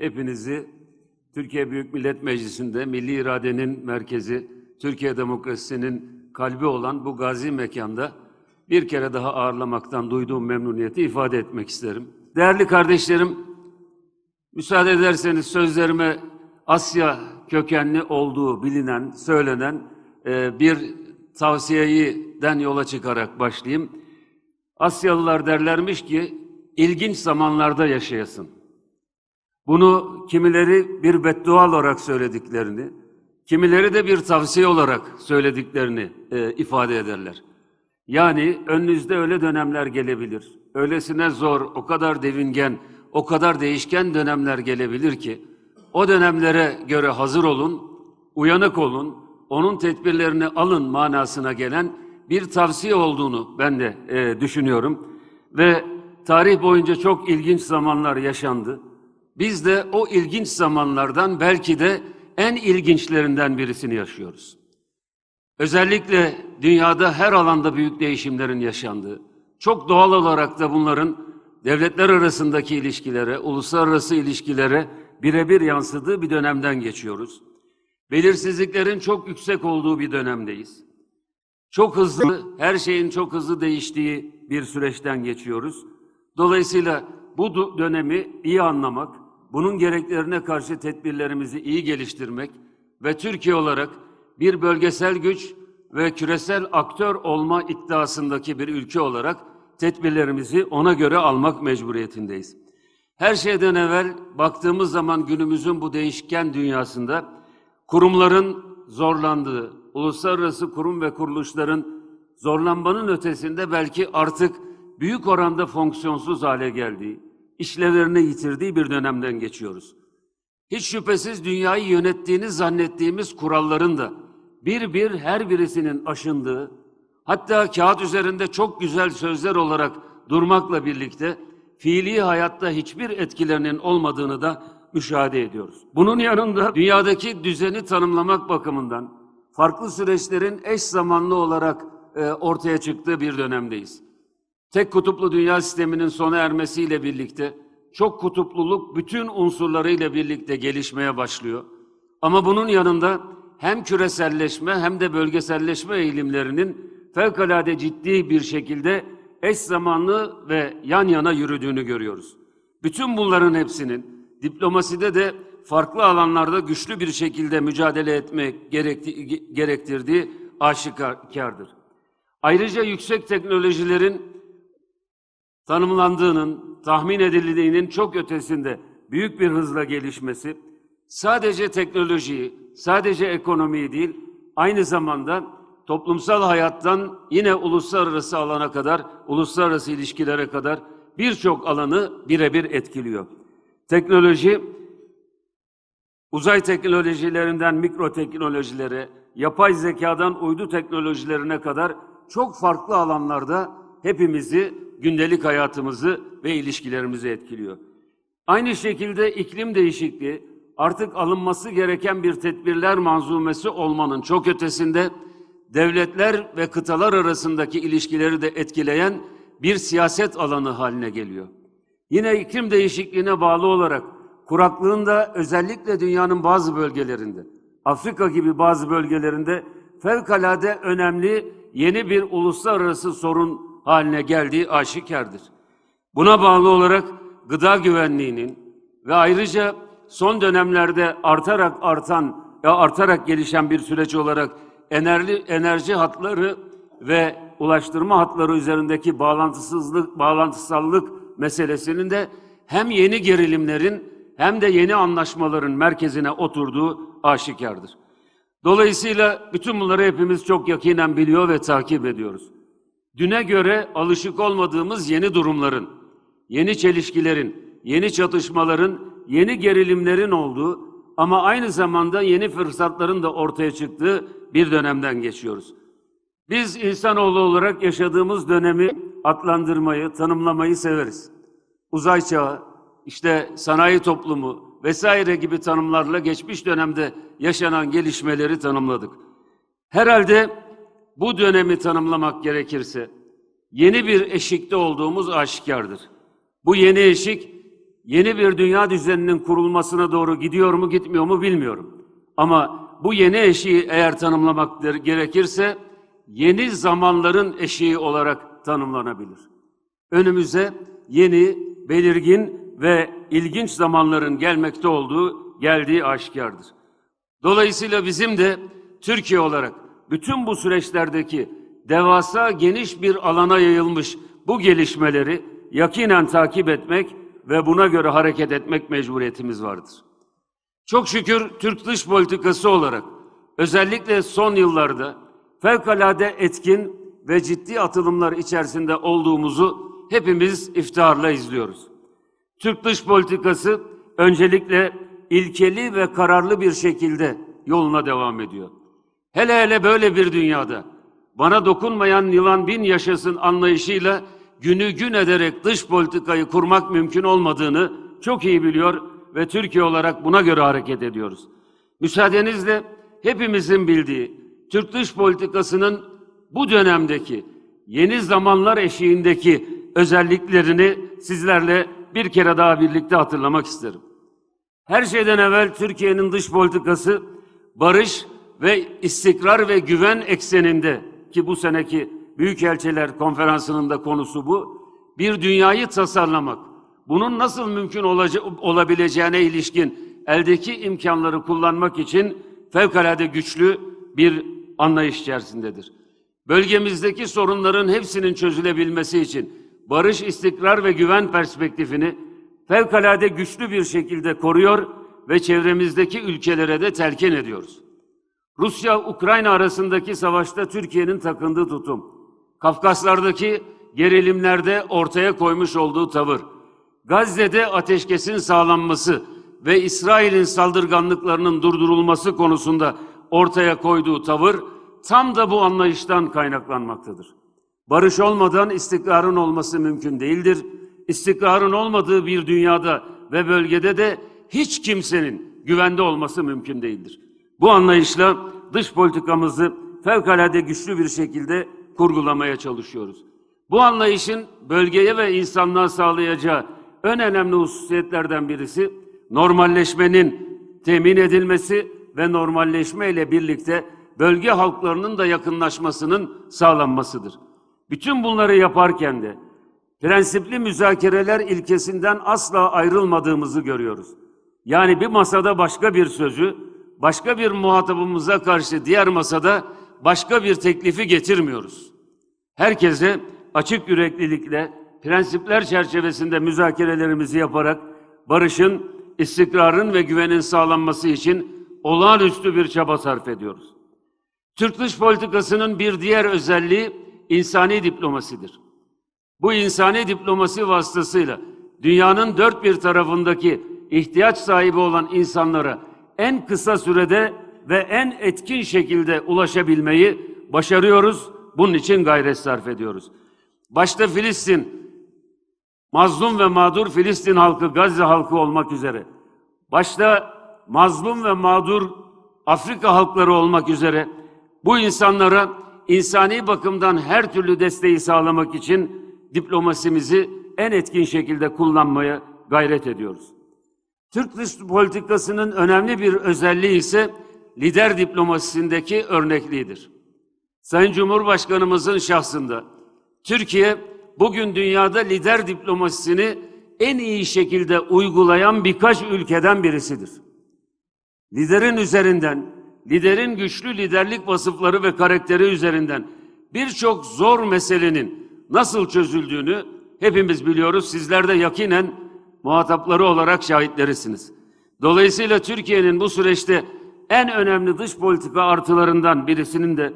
hepinizi Türkiye Büyük Millet Meclisi'nde milli iradenin merkezi, Türkiye demokrasisinin kalbi olan bu gazi mekanda bir kere daha ağırlamaktan duyduğum memnuniyeti ifade etmek isterim. Değerli kardeşlerim, müsaade ederseniz sözlerime Asya kökenli olduğu bilinen, söylenen bir tavsiyeden yola çıkarak başlayayım. Asyalılar derlermiş ki, ilginç zamanlarda yaşayasın. Bunu kimileri bir beddua olarak söylediklerini, kimileri de bir tavsiye olarak söylediklerini ifade ederler. Yani önünüzde öyle dönemler gelebilir, öylesine zor, o kadar devingen, o kadar değişken dönemler gelebilir ki, o dönemlere göre hazır olun, uyanık olun, onun tedbirlerini alın manasına gelen bir tavsiye olduğunu ben de düşünüyorum. Ve tarih boyunca çok ilginç zamanlar yaşandı. Biz de o ilginç zamanlardan belki de en ilginçlerinden birisini yaşıyoruz. Özellikle dünyada her alanda büyük değişimlerin yaşandığı, çok doğal olarak da bunların devletler arasındaki ilişkilere, uluslararası ilişkilere birebir yansıdığı bir dönemden geçiyoruz. Belirsizliklerin çok yüksek olduğu bir dönemdeyiz. Çok hızlı, her şeyin çok hızlı değiştiği bir süreçten geçiyoruz. Dolayısıyla bu dönemi iyi anlamak, bunun gereklerine karşı tedbirlerimizi iyi geliştirmek ve Türkiye olarak bir bölgesel güç ve küresel aktör olma iddiasındaki bir ülke olarak tedbirlerimizi ona göre almak mecburiyetindeyiz. Her şeyden evvel baktığımız zaman günümüzün bu değişken dünyasında kurumların zorlandığı, uluslararası kurum ve kuruluşların zorlanmanın ötesinde belki artık büyük oranda fonksiyonsuz hale geldiği, işlevlerini yitirdiği bir dönemden geçiyoruz. Hiç şüphesiz dünyayı yönettiğini zannettiğimiz kuralların da her birisinin aşındığı, hatta kağıt üzerinde çok güzel sözler olarak durmakla birlikte fiili hayatta hiçbir etkilerinin olmadığını da müşahede ediyoruz. Bunun yanında dünyadaki düzeni tanımlamak bakımından farklı süreçlerin eş zamanlı olarak ortaya çıktığı bir dönemdeyiz. Tek kutuplu dünya sisteminin sona ermesiyle birlikte çok kutupluluk bütün unsurlarıyla birlikte gelişmeye başlıyor. Ama bunun yanında hem küreselleşme hem de bölgeselleşme eğilimlerinin fevkalade ciddi bir şekilde eş zamanlı ve yan yana yürüdüğünü görüyoruz. Bütün bunların hepsinin diplomaside de farklı alanlarda güçlü bir şekilde mücadele etmek gerektirdiği aşikardır. Ayrıca yüksek teknolojilerin tanımlandığının, tahmin edildiğinin çok ötesinde büyük bir hızla gelişmesi, sadece teknolojiyi, sadece ekonomiyi değil, aynı zamanda toplumsal hayattan yine uluslararası alana kadar, uluslararası ilişkilere kadar birçok alanı birebir etkiliyor. Teknoloji, uzay teknolojilerinden mikro teknolojilere, yapay zekadan uydu teknolojilerine kadar çok farklı alanlarda hepimizi, gündelik hayatımızı ve ilişkilerimizi etkiliyor. Aynı şekilde iklim değişikliği artık alınması gereken bir tedbirler manzumesi olmanın çok ötesinde devletler ve kıtalar arasındaki ilişkileri de etkileyen bir siyaset alanı haline geliyor. Yine iklim değişikliğine bağlı olarak kuraklığın da özellikle dünyanın bazı bölgelerinde, Afrika gibi bazı bölgelerinde fevkalade önemli yeni bir uluslararası sorun haline geldiği aşikardır. Buna bağlı olarak gıda güvenliğinin ve ayrıca son dönemlerde artarak gelişen bir süreç olarak enerji hatları ve ulaştırma hatları üzerindeki bağlantısallık meselesinin de hem yeni gerilimlerin hem de yeni anlaşmaların merkezine oturduğu aşikardır. Dolayısıyla bütün bunları hepimiz çok yakinen biliyor ve takip ediyoruz. Düne göre alışık olmadığımız yeni durumların, yeni çelişkilerin, yeni çatışmaların, yeni gerilimlerin olduğu ama aynı zamanda yeni fırsatların da ortaya çıktığı bir dönemden geçiyoruz. Biz insanoğlu olarak yaşadığımız dönemi adlandırmayı, tanımlamayı severiz. Uzay çağı, işte sanayi toplumu vesaire gibi tanımlarla geçmiş dönemde yaşanan gelişmeleri tanımladık. Herhalde bu dönemi tanımlamak gerekirse yeni bir eşikte olduğumuz aşikardır. Bu yeni eşik yeni bir dünya düzeninin kurulmasına doğru gidiyor mu gitmiyor mu bilmiyorum. Ama bu yeni eşiği eğer tanımlamak gerekirse yeni zamanların eşiği olarak tanımlanabilir. Önümüze yeni, belirgin ve ilginç zamanların geldiği aşikardır. Dolayısıyla bizim de Türkiye olarak bütün bu süreçlerdeki devasa geniş bir alana yayılmış bu gelişmeleri yakinen takip etmek ve buna göre hareket etmek mecburiyetimiz vardır. Çok şükür Türk dış politikası olarak özellikle son yıllarda fevkalade etkin ve ciddi atılımlar içerisinde olduğumuzu hepimiz iftiharla izliyoruz. Türk dış politikası öncelikle ilkeli ve kararlı bir şekilde yoluna devam ediyor. Hele hele böyle bir dünyada bana dokunmayan yılan bin yaşasın anlayışıyla günü gün ederek dış politikayı kurmak mümkün olmadığını çok iyi biliyor ve Türkiye olarak buna göre hareket ediyoruz. Müsaadenizle hepimizin bildiği Türk dış politikasının bu dönemdeki yeni zamanlar eşiğindeki özelliklerini sizlerle bir kere daha birlikte hatırlamak isterim. Her şeyden evvel Türkiye'nin dış politikası barış ve istikrar ve güven ekseninde ki bu seneki Büyükelçiler Konferansı'nın da konusu bu. Bir dünyayı tasarlamak, bunun nasıl mümkün olabileceğine ilişkin eldeki imkanları kullanmak için fevkalade güçlü bir anlayış içerisindedir. Bölgemizdeki sorunların hepsinin çözülebilmesi için barış, istikrar ve güven perspektifini fevkalade güçlü bir şekilde koruyor ve çevremizdeki ülkelere de telkin ediyoruz. Rusya-Ukrayna arasındaki savaşta Türkiye'nin takındığı tutum, Kafkaslardaki gerilimlerde ortaya koymuş olduğu tavır, Gazze'de ateşkesin sağlanması ve İsrail'in saldırganlıklarının durdurulması konusunda ortaya koyduğu tavır tam da bu anlayıştan kaynaklanmaktadır. Barış olmadan istikrarın olması mümkün değildir. İstikrarın olmadığı bir dünyada ve bölgede de hiç kimsenin güvende olması mümkün değildir. Bu anlayışla dış politikamızı fevkalade güçlü bir şekilde kurgulamaya çalışıyoruz. Bu anlayışın bölgeye ve insanlığa sağlayacağı en önemli hususiyetlerden birisi normalleşmenin temin edilmesi ve normalleşme ile birlikte bölge halklarının da yakınlaşmasının sağlanmasıdır. Bütün bunları yaparken de prensipli müzakereler ilkesinden asla ayrılmadığımızı görüyoruz. Yani bir masada başka bir sözü, başka bir muhatabımıza karşı diğer masada başka bir teklifi getirmiyoruz. Herkese açık yüreklilikle, prensipler çerçevesinde müzakerelerimizi yaparak barışın, istikrarın ve güvenin sağlanması için olağanüstü bir çaba sarf ediyoruz. Türk dış politikasının bir diğer özelliği insani diplomasidir. Bu insani diplomasi vasıtasıyla dünyanın dört bir tarafındaki ihtiyaç sahibi olan insanlara en kısa sürede ve en etkin şekilde ulaşabilmeyi başarıyoruz. Bunun için gayret sarf ediyoruz. Başta Filistin, mazlum ve mağdur Filistin halkı, Gazze halkı olmak üzere, başta mazlum ve mağdur Afrika halkları olmak üzere bu insanlara insani bakımdan her türlü desteği sağlamak için diplomasimizi en etkin şekilde kullanmaya gayret ediyoruz. Türk dış politikasının önemli bir özelliği ise lider diplomasisindeki örnekliğidir. Sayın Cumhurbaşkanımızın şahsında Türkiye bugün dünyada lider diplomasisini en iyi şekilde uygulayan birkaç ülkeden birisidir. Liderin üzerinden, liderin güçlü liderlik vasıfları ve karakteri üzerinden birçok zor meselenin nasıl çözüldüğünü hepimiz biliyoruz. Sizler de yakinen muhatapları olarak şahitlerisiniz. Dolayısıyla Türkiye'nin bu süreçte en önemli dış politika artılarından birisinin de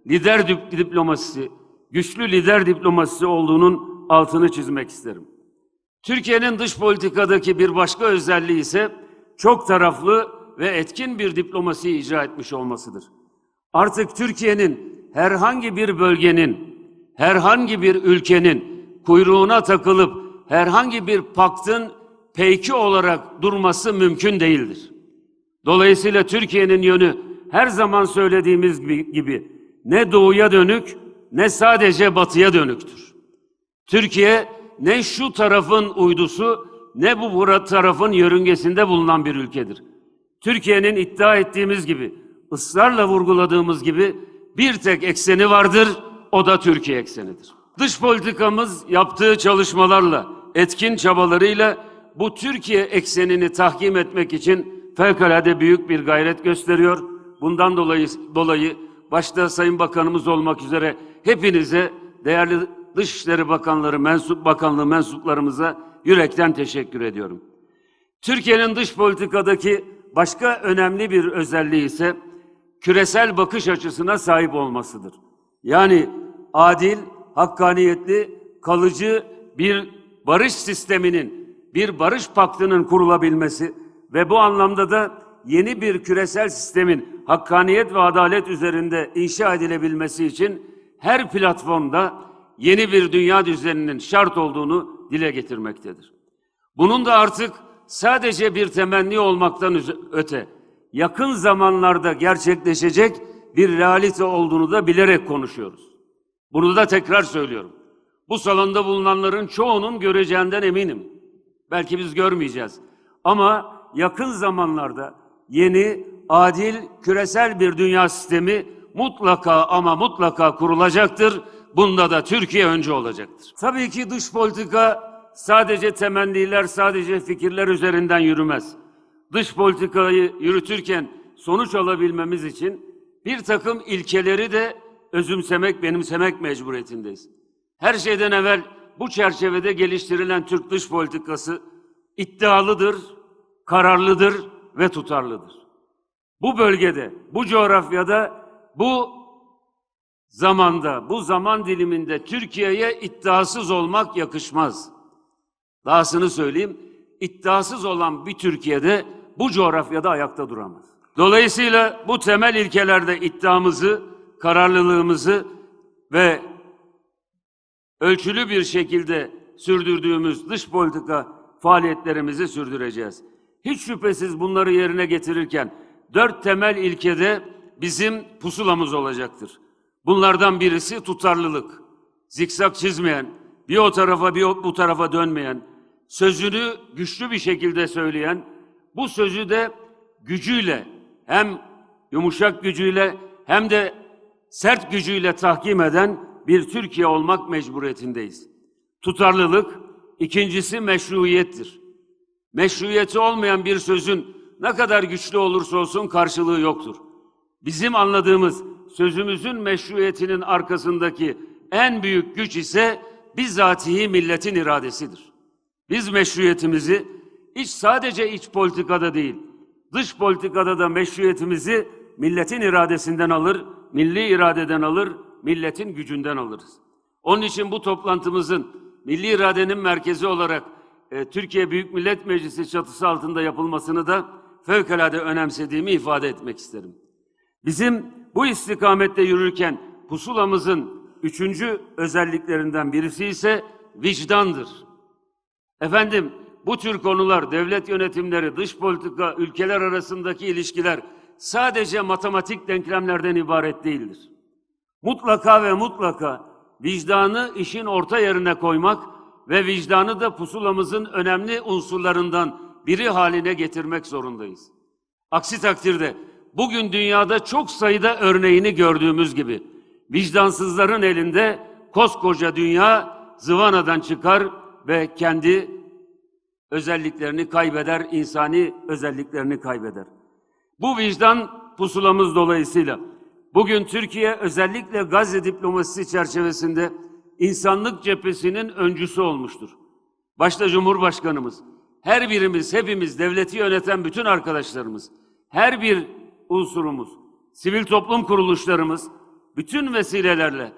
lider diplomasisi, güçlü lider diplomasisi olduğunun altını çizmek isterim. Türkiye'nin dış politikadaki bir başka özelliği ise çok taraflı ve etkin bir diplomasi icra etmiş olmasıdır. Artık Türkiye'nin herhangi bir bölgenin, herhangi bir ülkenin kuyruğuna takılıp herhangi bir paktın peyki olarak durması mümkün değildir. Dolayısıyla Türkiye'nin yönü her zaman söylediğimiz gibi ne doğuya dönük ne sadece batıya dönüktür. Türkiye ne şu tarafın uydusu ne bu tarafın yörüngesinde bulunan bir ülkedir. Türkiye'nin iddia ettiğimiz gibi, ısrarla vurguladığımız gibi bir tek ekseni vardır, o da Türkiye eksenidir. Dış politikamız yaptığı çalışmalarla, etkin çabalarıyla bu Türkiye eksenini tahkim etmek için fevkalade büyük bir gayret gösteriyor. Bundan dolayı başta Sayın Bakanımız olmak üzere hepinize, değerli Dışişleri Bakanlığı mensuplarımıza yürekten teşekkür ediyorum. Türkiye'nin dış politikadaki başka önemli bir özelliği ise küresel bakış açısına sahip olmasıdır. Yani adil, hakkaniyetli, kalıcı bir barış sisteminin, bir barış paktının kurulabilmesi ve bu anlamda da yeni bir küresel sistemin hakkaniyet ve adalet üzerinde inşa edilebilmesi için her platformda yeni bir dünya düzeninin şart olduğunu dile getirmektedir. Bunun da artık sadece bir temenni olmaktan öte, yakın zamanlarda gerçekleşecek bir realite olduğunu da bilerek konuşuyoruz. Bunu da tekrar söylüyorum. Bu salonda bulunanların çoğunun göreceğinden eminim. Belki biz görmeyeceğiz. Ama yakın zamanlarda yeni, adil, küresel bir dünya sistemi mutlaka ama mutlaka kurulacaktır. Bunda da Türkiye önce olacaktır. Tabii ki dış politika sadece temenniler, sadece fikirler üzerinden yürümez. Dış politikayı yürütürken sonuç alabilmemiz için bir takım ilkeleri de özümsemek, benimsemek mecburiyetindeyiz. Her şeyden evvel bu çerçevede geliştirilen Türk dış politikası iddialıdır, kararlıdır ve tutarlıdır. Bu bölgede, bu coğrafyada, bu zamanda, bu zaman diliminde Türkiye'ye iddiasız olmak yakışmaz. Dahasını söyleyeyim, iddiasız olan bir Türkiye'de bu coğrafyada ayakta duramaz. Dolayısıyla bu temel ilkelerde iddiamızı, kararlılığımızı ve ölçülü bir şekilde sürdürdüğümüz dış politika faaliyetlerimizi sürdüreceğiz. Hiç şüphesiz bunları yerine getirirken 4 temel ilkede bizim pusulamız olacaktır. Bunlardan birisi tutarlılık. Zikzak çizmeyen, bir o tarafa bir bu tarafa dönmeyen, sözünü güçlü bir şekilde söyleyen, bu sözü de gücüyle, hem yumuşak gücüyle hem de sert gücüyle tahkim eden bir Türkiye olmak mecburiyetindeyiz. Tutarlılık, ikincisi meşruiyettir. Meşruiyeti olmayan bir sözün ne kadar güçlü olursa olsun karşılığı yoktur. Bizim anladığımız sözümüzün meşruiyetinin arkasındaki en büyük güç ise bizzatihi milletin iradesidir. Biz meşruiyetimizi sadece iç politikada değil, dış politikada da meşruiyetimizi milletin iradesinden alır, milli iradeden alır, milletin gücünden alırız. Onun için bu toplantımızın milli iradenin merkezi olarak Türkiye Büyük Millet Meclisi çatısı altında yapılmasını da fevkalade önemsediğimi ifade etmek isterim. Bizim bu istikamette yürürken pusulamızın 3. özelliklerinden birisi ise vicdandır. Efendim, bu tür konular, devlet yönetimleri, dış politika, ülkeler arasındaki ilişkiler sadece matematik denklemlerden ibaret değildir. Mutlaka ve mutlaka vicdanı işin orta yerine koymak ve vicdanı da pusulamızın önemli unsurlarından biri haline getirmek zorundayız. Aksi takdirde bugün dünyada çok sayıda örneğini gördüğümüz gibi vicdansızların elinde koskoca dünya zıvanadan çıkar ve kendi özelliklerini kaybeder, insani özelliklerini kaybeder. Bu vicdan pusulamız dolayısıyla bugün Türkiye özellikle Gazze diplomasisi çerçevesinde insanlık cephesinin öncüsü olmuştur. Başta Cumhurbaşkanımız, her birimiz, hepimiz, devleti yöneten bütün arkadaşlarımız, her bir unsurumuz, sivil toplum kuruluşlarımız, bütün vesilelerle,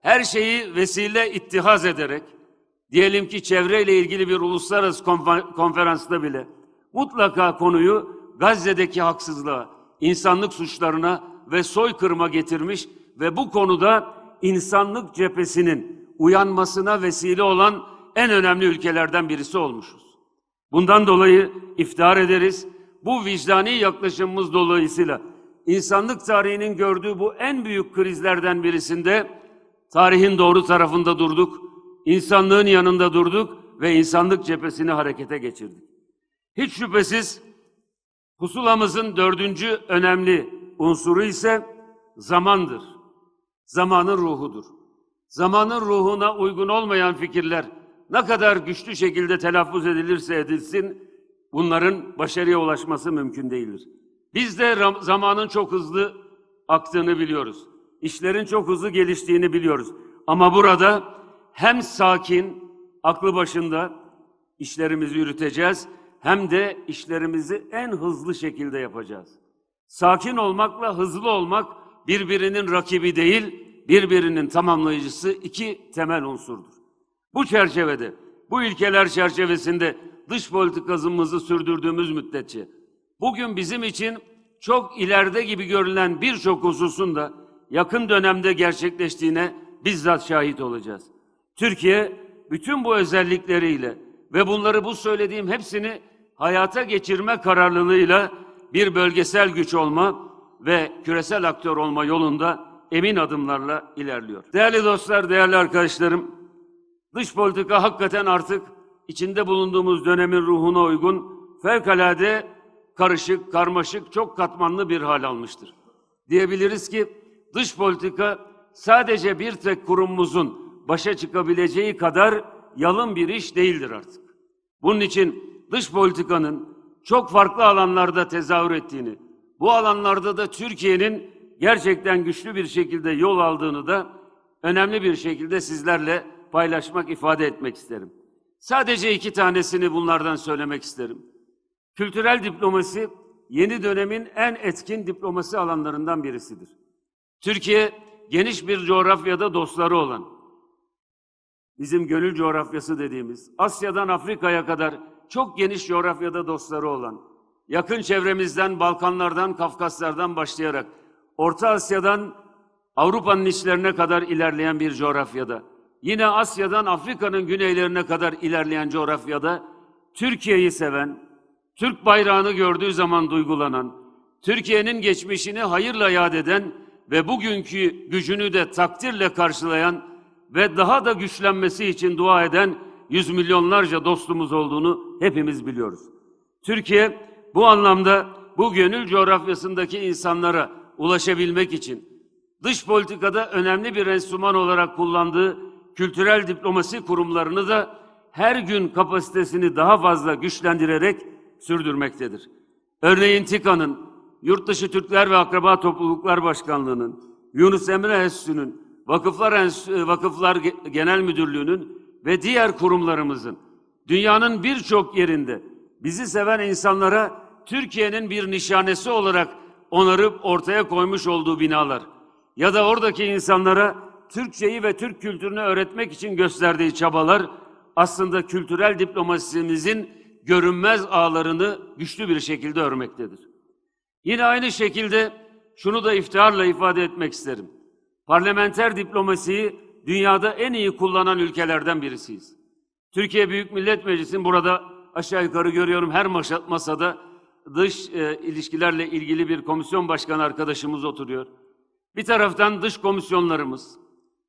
her şeyi vesile ittihaz ederek, diyelim ki çevreyle ilgili bir uluslararası konferansta bile mutlaka konuyu Gazze'deki haksızlığa, insanlık suçlarına ve soykırıma getirmiş ve bu konuda insanlık cephesinin uyanmasına vesile olan en önemli ülkelerden birisi olmuşuz. Bundan dolayı iftihar ederiz. Bu vicdani yaklaşımımız dolayısıyla insanlık tarihinin gördüğü bu en büyük krizlerden birisinde tarihin doğru tarafında durduk, insanlığın yanında durduk ve insanlık cephesini harekete geçirdik. Hiç şüphesiz pusulamızın dördüncü önemli unsuru ise zamandır. Zamanın ruhudur. Zamanın ruhuna uygun olmayan fikirler ne kadar güçlü şekilde telaffuz edilirse edilsin, bunların başarıya ulaşması mümkün değildir. Biz de zamanın çok hızlı aktığını biliyoruz. İşlerin çok hızlı geliştiğini biliyoruz. Ama burada hem sakin, aklı başında işlerimizi yürüteceğiz, hem de işlerimizi en hızlı şekilde yapacağız. Sakin olmakla hızlı olmak birbirinin rakibi değil, birbirinin tamamlayıcısı iki temel unsurdur. Bu çerçevede, bu ilkeler çerçevesinde dış politikamızı sürdürdüğümüz müddetçe, bugün bizim için çok ileride gibi görülen birçok hususun da yakın dönemde gerçekleştiğine bizzat şahit olacağız. Türkiye bütün bu özellikleriyle ve bunları bu söylediğim hepsini hayata geçirme kararlılığıyla bir bölgesel güç olma ve küresel aktör olma yolunda emin adımlarla ilerliyor. Değerli dostlar, değerli arkadaşlarım, dış politika hakikaten artık içinde bulunduğumuz dönemin ruhuna uygun, fevkalade karışık, karmaşık, çok katmanlı bir hal almıştır. Diyebiliriz ki dış politika sadece bir tek kurumumuzun başa çıkabileceği kadar yalın bir iş değildir artık. Bunun için dış politikanın çok farklı alanlarda tezahür ettiğini, bu alanlarda da Türkiye'nin gerçekten güçlü bir şekilde yol aldığını da önemli bir şekilde sizlerle paylaşmak, ifade etmek isterim. Sadece iki tanesini bunlardan söylemek isterim. Kültürel diplomasi, yeni dönemin en etkin diplomasi alanlarından birisidir. Türkiye, geniş bir coğrafyada dostları olan, bizim gönül coğrafyası dediğimiz, Asya'dan Afrika'ya kadar çok geniş coğrafyada dostları olan, yakın çevremizden, Balkanlardan, Kafkaslardan başlayarak, Orta Asya'dan Avrupa'nın içlerine kadar ilerleyen bir coğrafyada, yine Asya'dan Afrika'nın güneylerine kadar ilerleyen coğrafyada, Türkiye'yi seven, Türk bayrağını gördüğü zaman duygulanan, Türkiye'nin geçmişini hayırla yad eden ve bugünkü gücünü de takdirle karşılayan ve daha da güçlenmesi için dua eden yüz milyonlarca dostumuz olduğunu hepimiz biliyoruz. Türkiye bu anlamda bu gönül coğrafyasındaki insanlara ulaşabilmek için dış politikada önemli bir enstrüman olarak kullandığı kültürel diplomasi kurumlarını da her gün kapasitesini daha fazla güçlendirerek sürdürmektedir. Örneğin TİKA'nın, Yurtdışı Türkler ve Akraba Topluluklar Başkanlığı'nın, Yunus Emre Enstitüsü'nün, Vakıflar Genel Müdürlüğü'nün ve diğer kurumlarımızın dünyanın birçok yerinde bizi seven insanlara Türkiye'nin bir nişanesi olarak onarıp ortaya koymuş olduğu binalar ya da oradaki insanlara Türkçeyi ve Türk kültürünü öğretmek için gösterdiği çabalar aslında kültürel diplomasimizin görünmez ağlarını güçlü bir şekilde örmektedir. Yine aynı şekilde şunu da iftiharla ifade etmek isterim. Parlamenter diplomasiyi dünyada en iyi kullanan ülkelerden birisiyiz. Türkiye Büyük Millet Meclisi'nin burada aşağı yukarı görüyorum her masada dış ilişkilerle ilgili bir komisyon başkanı arkadaşımız oturuyor. Bir taraftan dış komisyonlarımız,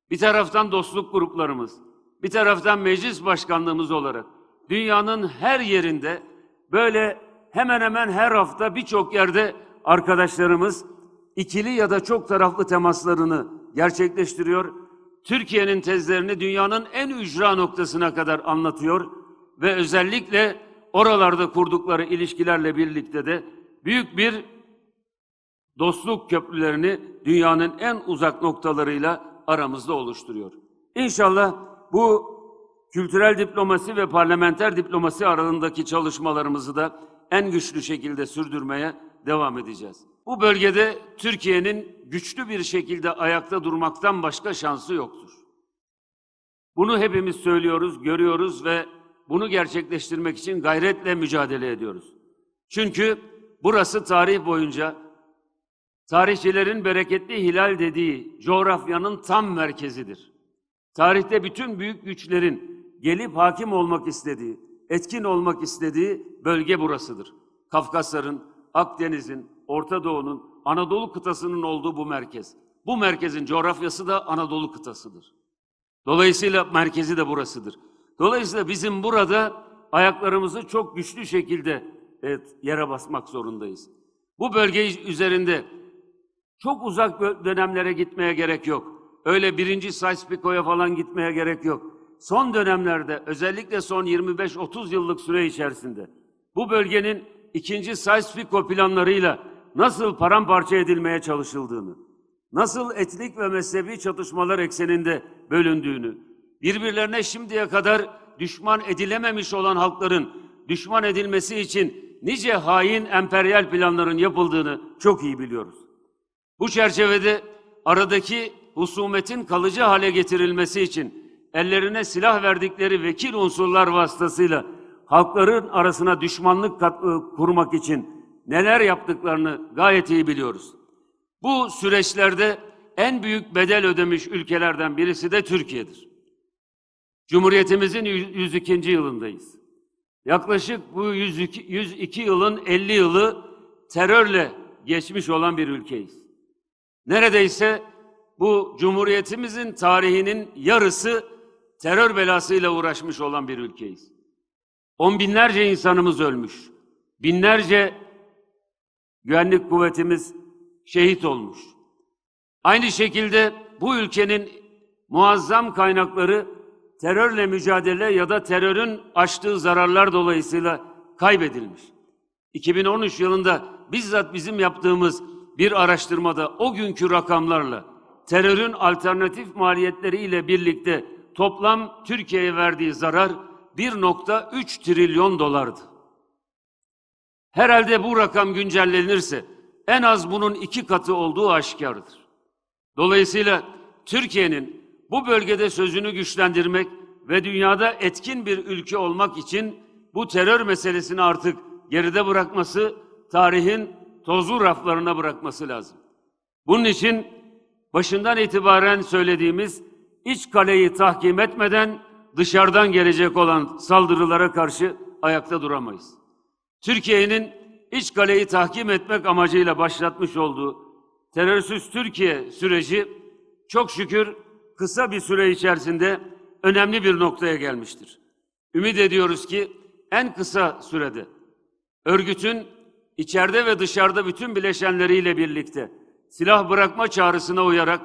bir taraftan dostluk gruplarımız, bir taraftan meclis başkanlığımız olarak dünyanın her yerinde böyle hemen hemen her hafta birçok yerde arkadaşlarımız ikili ya da çok taraflı temaslarını gerçekleştiriyor. Türkiye'nin tezlerini dünyanın en ücra noktasına kadar anlatıyor ve özellikle oralarda kurdukları ilişkilerle birlikte de büyük bir dostluk köprülerini dünyanın en uzak noktalarıyla aramızda oluşturuyor. İnşallah bu kültürel diplomasi ve parlamenter diplomasi aralığındaki çalışmalarımızı da en güçlü şekilde sürdürmeye devam edeceğiz. Bu bölgede Türkiye'nin güçlü bir şekilde ayakta durmaktan başka şansı yoktur. Bunu hepimiz söylüyoruz, görüyoruz ve bunu gerçekleştirmek için gayretle mücadele ediyoruz. Çünkü burası tarih boyunca tarihçilerin bereketli hilal dediği coğrafyanın tam merkezidir. Tarihte bütün büyük güçlerin gelip hakim olmak istediği, etkin olmak istediği bölge burasıdır. Kafkasların, Akdeniz'in, Orta Doğu'nun, Anadolu kıtasının olduğu bu merkez. Bu merkezin coğrafyası da Anadolu kıtasıdır. Dolayısıyla merkezi de burasıdır. Dolayısıyla bizim burada ayaklarımızı çok güçlü şekilde yere basmak zorundayız. Bu bölge üzerinde çok uzak dönemlere gitmeye gerek yok. Öyle birinci Sykes-Picot'a falan gitmeye gerek yok. Son dönemlerde, özellikle son 25-30 yıllık süre içerisinde bu bölgenin ikinci Sykes-Picot planlarıyla nasıl paramparça edilmeye çalışıldığını, nasıl etnik ve mezhebi çatışmalar ekseninde bölündüğünü, birbirlerine şimdiye kadar düşman edilememiş olan halkların düşman edilmesi için nice hain emperyal planların yapıldığını çok iyi biliyoruz. Bu çerçevede aradaki husumetin kalıcı hale getirilmesi için ellerine silah verdikleri vekil unsurlar vasıtasıyla halkların arasına düşmanlık kurmak için neler yaptıklarını gayet iyi biliyoruz. Bu süreçlerde en büyük bedel ödemiş ülkelerden birisi de Türkiye'dir. Cumhuriyetimizin 102. yılındayız. Yaklaşık bu 102 yılın 50 yılı terörle geçmiş olan bir ülkeyiz. Neredeyse bu Cumhuriyetimizin tarihinin yarısı terör belasıyla uğraşmış olan bir ülkeyiz. On binlerce insanımız ölmüş. Binlerce güvenlik kuvvetimiz şehit olmuş. Aynı şekilde bu ülkenin muazzam kaynakları terörle mücadele ya da terörün açtığı zararlar dolayısıyla kaybedilmiş. 2013 yılında bizzat bizim yaptığımız bir araştırmada o günkü rakamlarla terörün alternatif maliyetleriyle birlikte toplam Türkiye'ye verdiği zarar 1,3 trilyon dolardı. Herhalde bu rakam güncellenirse en az bunun 2 katı olduğu aşikardır. Dolayısıyla Türkiye'nin bu bölgede sözünü güçlendirmek ve dünyada etkin bir ülke olmak için bu terör meselesini artık geride bırakması, tarihin tozlu raflarına bırakması lazım. Bunun için başından itibaren söylediğimiz iç kaleyi tahkim etmeden dışarıdan gelecek olan saldırılara karşı ayakta duramayız. Türkiye'nin iç kaleyi tahkim etmek amacıyla başlatmış olduğu terörsüz Türkiye süreci çok şükür kısa bir süre içerisinde önemli bir noktaya gelmiştir. Ümit ediyoruz ki en kısa sürede örgütün içeride ve dışarıda bütün bileşenleriyle birlikte silah bırakma çağrısına uyarak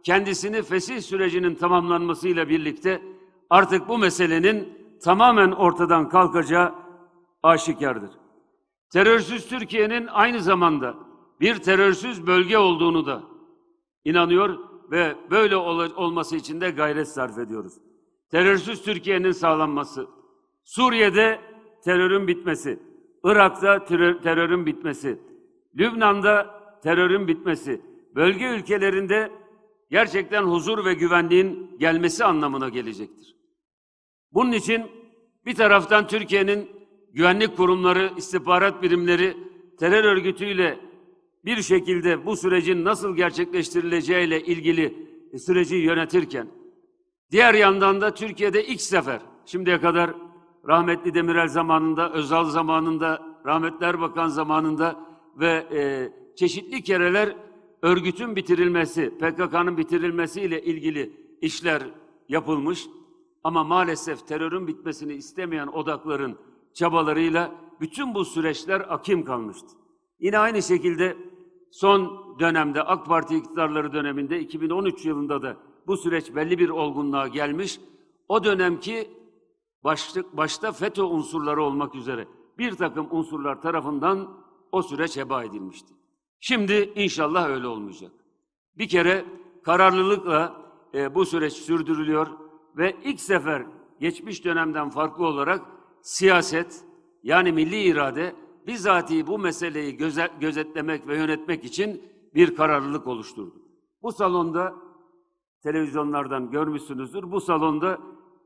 kendisini fesih sürecinin tamamlanmasıyla birlikte artık bu meselenin tamamen ortadan kalkacağı aşikardır. Terörsüz Türkiye'nin aynı zamanda bir terörsüz bölge olduğunu da inanıyor ve böyle olması için de gayret sarf ediyoruz. Terörsüz Türkiye'nin sağlanması, Suriye'de terörün bitmesi, Irak'ta terörün bitmesi, Lübnan'da terörün bitmesi, bölge ülkelerinde gerçekten huzur ve güvenliğin gelmesi anlamına gelecektir. Bunun için bir taraftan Türkiye'nin güvenlik kurumları, istihbarat birimleri terör örgütüyle bir şekilde bu sürecin nasıl gerçekleştirileceğiyle ilgili süreci yönetirken, diğer yandan da Türkiye'de ilk sefer, şimdiye kadar rahmetli Demirel zamanında, Özal zamanında, rahmetli Erbakan zamanında ve çeşitli kereler örgütün bitirilmesi, PKK'nın bitirilmesiyle ilgili işler yapılmış. Ama maalesef terörün bitmesini istemeyen odakların çabalarıyla bütün bu süreçler akim kalmıştı. Yine aynı şekilde son dönemde AK Parti iktidarları döneminde 2013 yılında da bu süreç belli bir olgunluğa gelmiş. O dönemki başta FETÖ unsurları olmak üzere bir takım unsurlar tarafından o süreç heba edilmişti. Şimdi inşallah öyle olmayacak. Bir kere kararlılıkla bu süreç sürdürülüyor ve ilk sefer geçmiş dönemden farklı olarak siyaset yani milli irade bizatihi bu meseleyi gözetlemek ve yönetmek için bir kararlılık oluşturdu. Bu salonda televizyonlardan görmüşsünüzdür. Bu salonda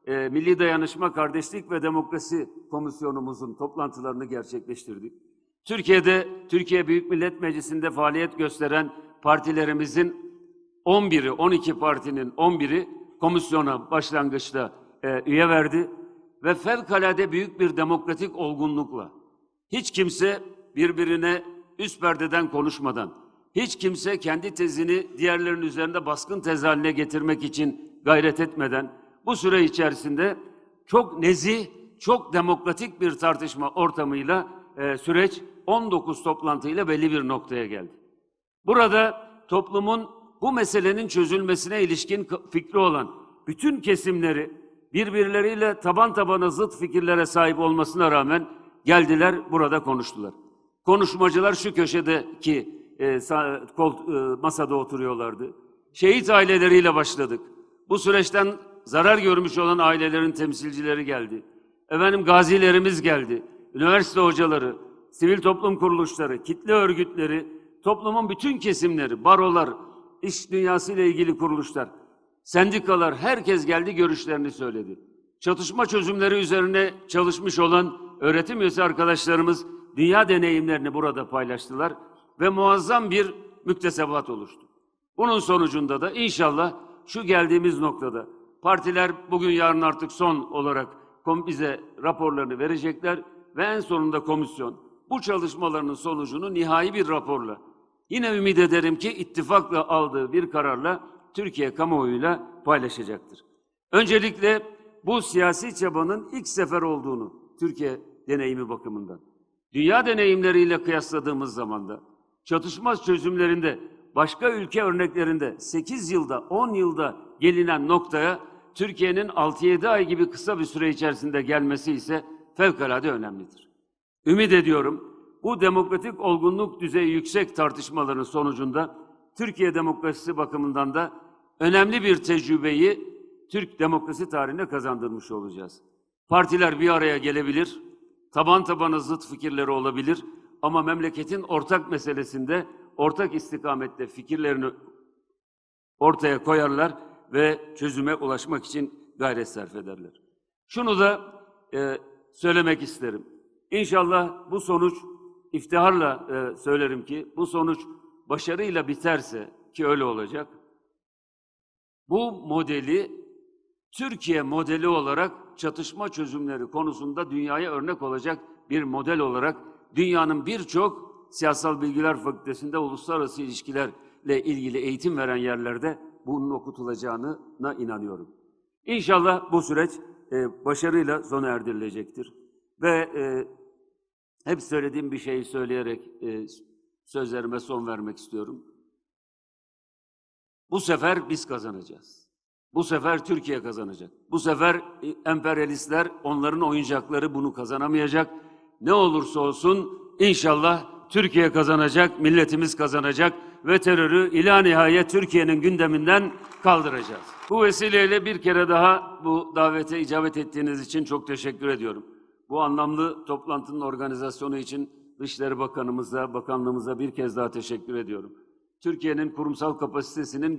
Milli Dayanışma, Kardeşlik ve Demokrasi Komisyonumuzun toplantılarını gerçekleştirdik. Türkiye'de, Türkiye Büyük Millet Meclisi'nde faaliyet gösteren partilerimizin 11'i, 12 partinin 11'i komisyona başlangıçta üye verdi ve fevkalade büyük bir demokratik olgunlukla hiç kimse birbirine üst perdeden konuşmadan, hiç kimse kendi tezini diğerlerinin üzerinde baskın tez haline getirmek için gayret etmeden bu süre içerisinde çok nezih, çok demokratik bir tartışma ortamıyla süreç 19 toplantıyla belli bir noktaya geldi. Burada toplumun bu meselenin çözülmesine ilişkin fikri olan bütün kesimleri birbirleriyle taban tabana zıt fikirlere sahip olmasına rağmen geldiler, burada konuştular. Konuşmacılar şu köşedeki masada oturuyorlardı. Şehit aileleriyle başladık. Bu süreçten zarar görmüş olan ailelerin temsilcileri geldi. Efendim gazilerimiz geldi. Üniversite hocaları, sivil toplum kuruluşları, kitle örgütleri, toplumun bütün kesimleri, barolar, iş dünyasıyla ilgili kuruluşlar, sendikalar, herkes geldi, görüşlerini söyledi. Çatışma çözümleri üzerine çalışmış olan öğretim üyesi arkadaşlarımız dünya deneyimlerini burada paylaştılar ve muazzam bir müktesebat oluştu. Bunun sonucunda da inşallah şu geldiğimiz noktada partiler bugün yarın artık son olarak bize raporlarını verecekler ve en sonunda komisyon bu çalışmalarının sonucunu nihai bir raporla, yine ümit ederim ki ittifakla aldığı bir kararla Türkiye kamuoyuyla paylaşacaktır. Öncelikle bu siyasi çabanın ilk sefer olduğunu Türkiye deneyimi bakımından, dünya deneyimleriyle kıyasladığımız zaman da çatışma çözümlerinde başka ülke örneklerinde 8 yılda, 10 yılda gelinen noktaya Türkiye'nin 6-7 ay gibi kısa bir süre içerisinde gelmesi ise fevkalade önemlidir. Ümit ediyorum bu demokratik olgunluk düzeyi yüksek tartışmaların sonucunda Türkiye demokrasisi bakımından da önemli bir tecrübeyi Türk demokrasi tarihine kazandırmış olacağız. Partiler bir araya gelebilir, taban tabana zıt fikirleri olabilir ama memleketin ortak meselesinde, ortak istikamette fikirlerini ortaya koyarlar ve çözüme ulaşmak için gayret sarf ederler. Şunu da söylemek isterim. İnşallah bu sonuç, iftiharla söylerim ki bu sonuç başarıyla biterse, ki öyle olacak, bu modeli Türkiye modeli olarak çatışma çözümleri konusunda dünyaya örnek olacak bir model olarak dünyanın birçok siyasal bilgiler fakültesinde uluslararası ilişkilerle ilgili eğitim veren yerlerde bunun okutulacağına inanıyorum. İnşallah bu süreç başarıyla sona erdirilecektir. Ve hep söylediğim bir şeyi söyleyerek sözlerime son vermek istiyorum. Bu sefer biz kazanacağız. Bu sefer Türkiye kazanacak. Bu sefer emperyalistler, onların oyuncakları bunu kazanamayacak. Ne olursa olsun inşallah Türkiye kazanacak, milletimiz kazanacak ve terörü ilahiyet Türkiye'nin gündeminden kaldıracağız. Bu vesileyle bir kere daha bu davete icabet ettiğiniz için çok teşekkür ediyorum. Bu anlamlı toplantının organizasyonu için Dışişleri Bakanımıza, bakanlığımıza bir kez daha teşekkür ediyorum. Türkiye'nin kurumsal kapasitesinin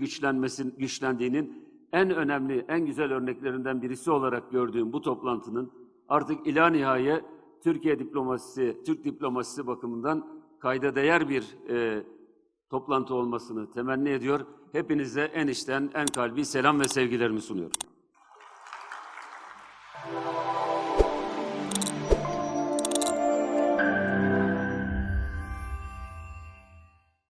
güçlendiğinin en önemli, en güzel örneklerinden birisi olarak gördüğüm bu toplantının artık ilahiyet Türkiye diplomasisi, Türk diplomasisi bakımından kayda değer bir toplantı olmasını temenni ediyor. Hepinize en içten, en kalbi selam ve sevgilerimi sunuyorum.